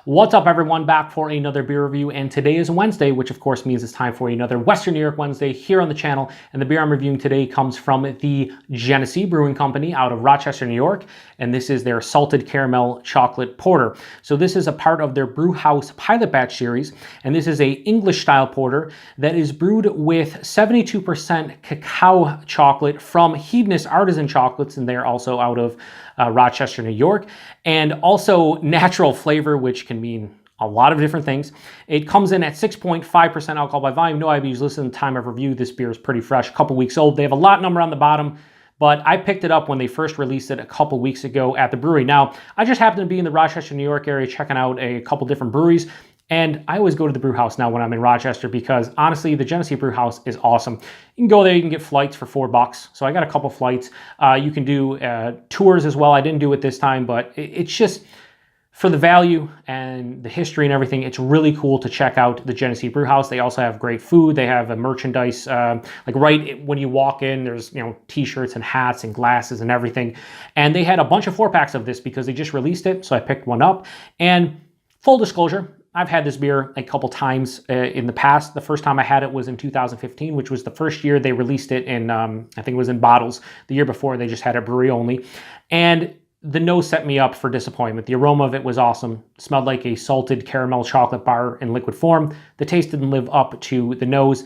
What's up, everyone? Back for another beer review, and today is Wednesday, which of course means it's time for another Western New York Wednesday here on the channel. And the beer I'm reviewing today comes from the Genesee Brewing Company out of Rochester, New York, and this is their Salted Caramel Chocolate Porter. So this is a part of their Brew House Pilot Batch series, and this is a English-style porter that is brewed with 72% cacao chocolate from Hedonist Artisan Chocolates, and they're also out of Rochester, New York, and also natural flavor, which can mean a lot of different things. It comes in at 6.5% alcohol by volume. No IBUs listed in the time of review. This beer is pretty fresh, a couple weeks old. They have a lot number on the bottom, but I picked it up when they first released it a couple weeks ago at the brewery. Now, I just happened to be in the Rochester, New York area checking out a couple different breweries, and I always go to the brew house now when I'm in Rochester because honestly, the Genesee Brew House is awesome. You can go there, you can get flights for $4. So I got a couple flights. You can do tours as well. I didn't do it this time, but it's just for the value and the history and everything, it's really cool to check out the Genesee Brew House. They also have great food. They have a merchandise, like right when you walk in, there's, you know, t-shirts and hats and glasses and everything. And they had a bunch of 4-packs of this because they just released it. So I picked one up. And full disclosure, I've had this beer a couple times in the past. The first time I had it was in 2015, which was the first year they released it in, I think it was in bottles. The year before, they just had it brewery only. And the nose set me up for disappointment. The aroma of it was awesome. It smelled like a salted caramel chocolate bar in liquid form. The taste didn't live up to the nose.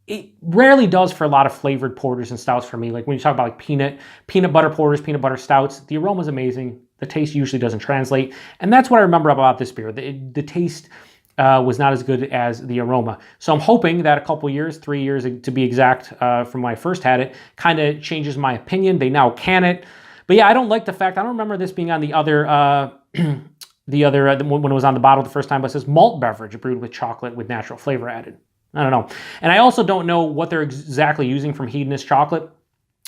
It rarely does for a lot of flavored porters and stouts for me. Like when you talk about like peanut butter porters, peanut butter stouts, the aroma is amazing. The taste usually doesn't translate. And that's what I remember about this beer. The taste was not as good as the aroma. So I'm hoping that a couple years, 3 years to be exact, from when I first had it, kind of changes my opinion. They now can it. But yeah, I don't like the fact, I don't remember this being on the other, when it was on the bottle the first time, but it says malt beverage brewed with chocolate with natural flavor added. I don't know. And I also don't know what they're exactly using from Hedonist chocolate.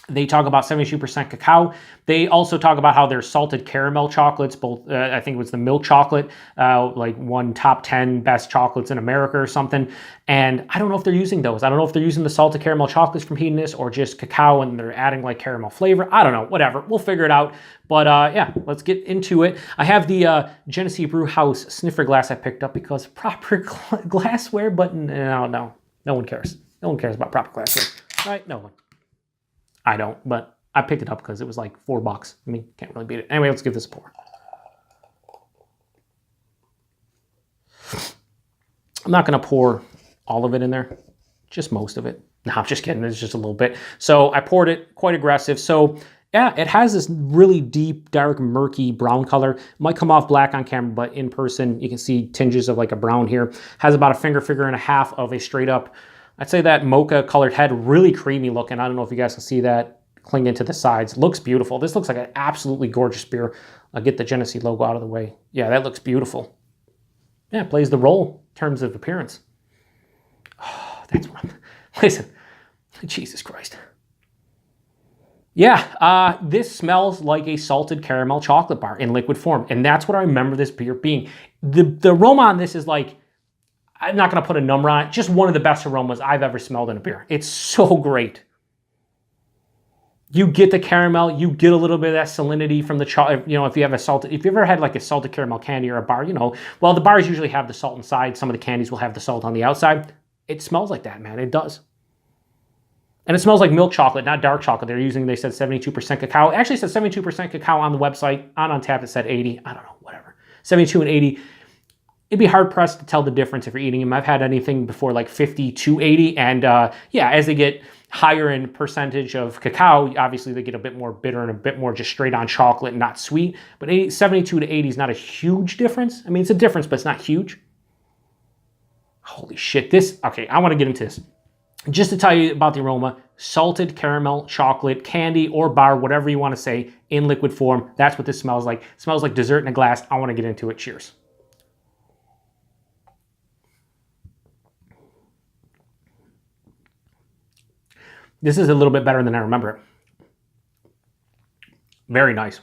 They talk about 72% cacao. They also talk about how they're salted caramel chocolates, both, I think it was the milk chocolate, like one top 10 best chocolates in America or something. And I don't know if they're using those. I don't know if they're using the salted caramel chocolates from Hedonist or just cacao and they're adding like caramel flavor. I don't know, whatever. We'll figure it out. But yeah, let's get into it. I have the Genesee Brew House sniffer glass I picked up because proper glassware, but no one cares. No one cares about proper glassware, right? No one. I don't, but I picked it up because it was like $4. I mean, can't really beat it. Anyway, let's give this a pour. I'm not going to pour all of it in there, just most of it. No, I'm just kidding. It's just a little bit. So I poured it quite aggressive. So yeah, it has this really deep, dark, murky brown color. Might come off black on camera, but in person, you can see tinges of like a brown here. Has about a finger and a half of a straight up, I'd say that mocha colored head, really creamy looking. I don't know if you guys can see that clinging to the sides. Looks beautiful. This looks like an absolutely gorgeous beer. I'll get the Genesee logo out of the way. Yeah, that looks beautiful. Yeah, it plays the role in terms of appearance. Oh, that's what I'm... Listen, Jesus Christ. Yeah, this smells like a salted caramel chocolate bar in liquid form. And that's what I remember this beer being. The aroma on this is like, I'm not going to put a number on it, just one of the best aromas I've ever smelled in a beer. It's so great. You get the caramel, you get a little bit of that salinity from the chocolate. You know, if you ever had like a salted caramel candy or a bar, you know, well, the bars usually have the salt inside. Some of the candies will have the salt on the outside. It smells like that, man. It does. And it smells like milk chocolate, not dark chocolate. They said 72% cacao. It actually said 72% cacao on the website. On tap, it said 80. I don't know, whatever. 72 and 80. It'd be hard-pressed to tell the difference if you're eating them. I've had anything before like 50 to 80. And yeah, as they get higher in percentage of cacao, obviously they get a bit more bitter and a bit more just straight on chocolate and not sweet. But 72 to 80 is not a huge difference. I mean, it's a difference, but it's not huge. Holy shit, okay, I want to get into this. Just to tell you about the aroma, salted caramel, chocolate, candy, or bar, whatever you want to say, in liquid form. That's what this smells like. It smells like dessert in a glass. I want to get into it. Cheers. This is a little bit better than I remember it. Very nice.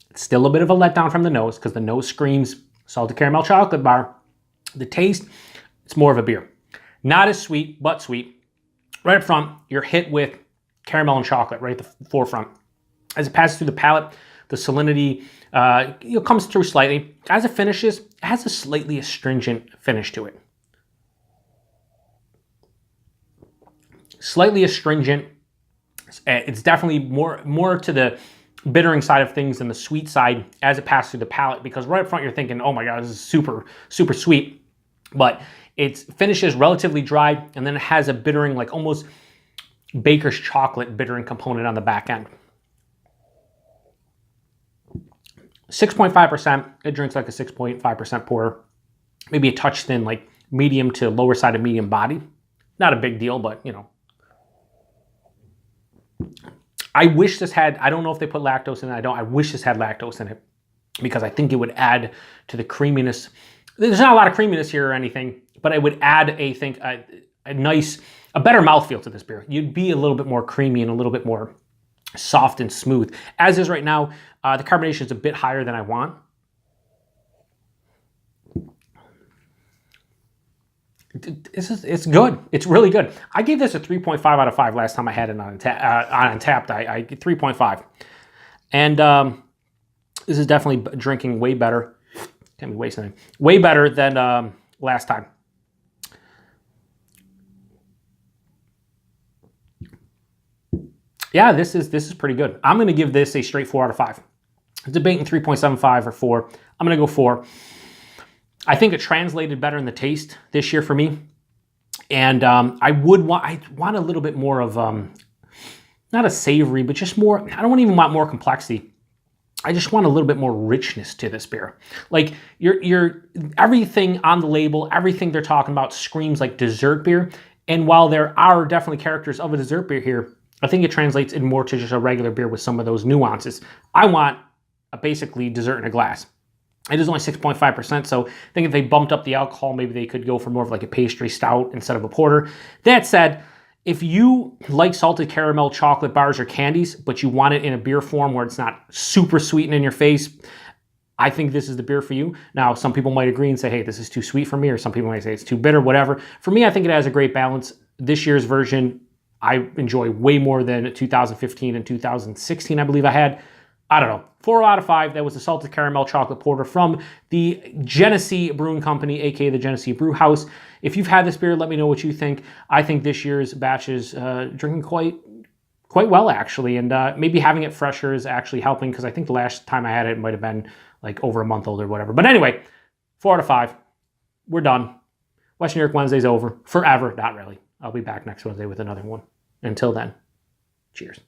It's still a bit of a letdown from the nose because the nose screams salted caramel chocolate bar. The taste, it's more of a beer. Not as sweet, but sweet. Right up front, you're hit with caramel and chocolate right at the forefront. As it passes through the palate, The salinity comes through slightly. As it finishes, it has a slightly astringent finish to it. Slightly astringent. It's definitely more to the bittering side of things than the sweet side as it passes through the palate, because right up front you're thinking, oh my god, this is super, super sweet. But it finishes relatively dry, and then it has a bittering, like almost baker's chocolate bittering component on the back end. 6.5%. It drinks like a 6.5% porter. Maybe a touch thin, like medium to lower side of medium body. Not a big deal, but you know. I wish this had, I don't know if they put lactose in it. I wish this had lactose in it, because I think it would add to the creaminess. There's not a lot of creaminess here or anything, but it would add, a better mouthfeel to this beer. You'd be a little bit more creamy and a little bit more soft and smooth. As is right now, the carbonation is a bit higher than I want. It's good. It's really good. I gave this a 3.5 out of 5 last time I had it on Untapped. I 3.5. And this is definitely drinking way better. Can't be wasting it. Way better than last time. Yeah, this is pretty good. I'm going to give this a straight 4 out of 5. Debating 3.75 or 4. I'm going to go 4. I think it translated better in the taste this year for me. And I want a little bit more of, not a savory, but just more, I don't even want more complexity. I just want a little bit more richness to this beer. Like you're everything on the label, everything they're talking about screams like dessert beer. And while there are definitely characters of a dessert beer here, I think it translates in more to just a regular beer with some of those nuances. I want a basically dessert in a glass. It is only 6.5%, so I think if they bumped up the alcohol, maybe they could go for more of like a pastry stout instead of a porter. That said, if you like salted caramel, chocolate bars, or candies, but you want it in a beer form where it's not super sweet and in your face, I think this is the beer for you. Now, some people might agree and say, hey, this is too sweet for me, or some people might say it's too bitter, whatever. For me, I think it has a great balance. This year's version, I enjoy way more than 2015 and 2016, I believe I had. I don't know, 4 out of 5. That was the salted caramel chocolate porter from the Genesee Brewing Company, aka the Genesee Brew House. If you've had this beer, let me know what you think. I think this year's batch is drinking quite well, actually, and maybe having it fresher is actually helping, because I think the last time I had it might have been like over a month old or whatever. But anyway, 4 out of 5. We're done. Western New York Wednesday's over. Forever. Not really. I'll be back next Wednesday with another one. Until then, cheers.